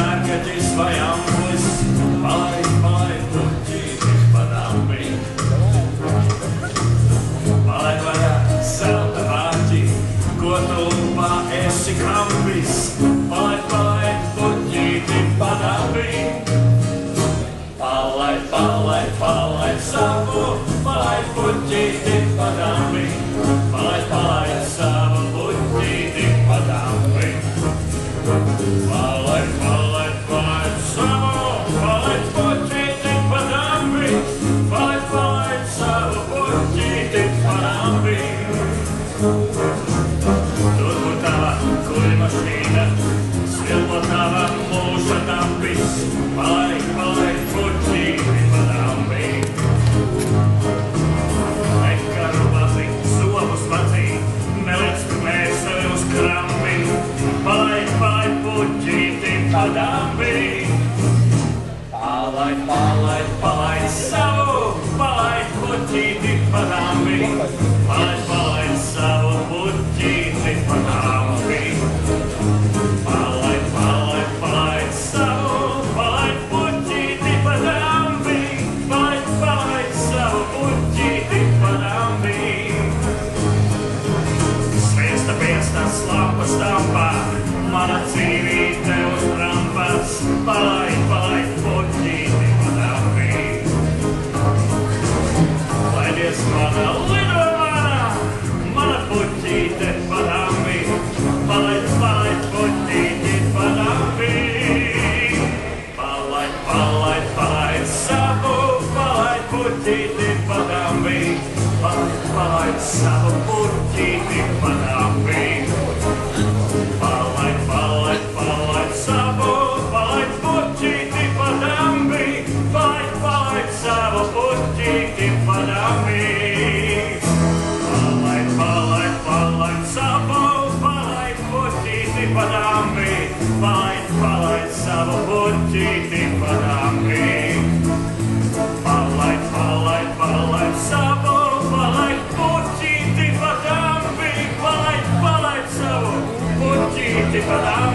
Sargaķis vai amplis, palaid, palaid, puķīti pa dambi. Palaid vaļā zelta āķi, ko tu lupā esi krampis. Palaid, palaid, puķīti pa dambi. Palaid, palaid, palaid savu, palaid, puķīti pa dambi. Palaid, palaid savu, puķīti pa dambi. Palaid, palaid, palaid savu, palaid, puķīti pa dambi. Palaid, palaid savu, puķīti pa dambi. Tur būs tava kuļmašīna, svilpo tava mūža dampis. Palaid, palaid, puķīti pa dambi. Nekaru vazi, somus vacī, neliec mēseli uz krambi. Palaid, palaid, puķīti pa dambi. Palaid, palaid, palaid savu, palaid, puķīti pa dambi. Palaid, palaid savu, puķīti pa dambi. Palaid, palaid, palaid savu, palaid, puķīti pa dambi. Palaid, palaid savu, puķīti pa dambi. Sviesta piesta slapa stampā, mana dzīvīte uz rampas. Palaid, palaid, puķīti pa dambi. Laidies mana, lido mana puķīte pa dambi. Palaid, palaid, puķīti pa dambi. Palaid, palaid, palaid savu, palaid, puķīti pa dambi. Palaid, palaid savu, puķīti pa dambi. Palaid, palaid, palaid savu, palaid, puķīti pa dambi. Palaid, palaid savu, puķīti pa dambi. Palaid, palaid, palaid savu, palaid, puķīti pa dambi. Palaid, palaid savu, puķīti pa dambi. Palaid, palaid, palaid savu, palaid, puķīti pa dambi. Palaid, palaid savu, puķīti pa dambi.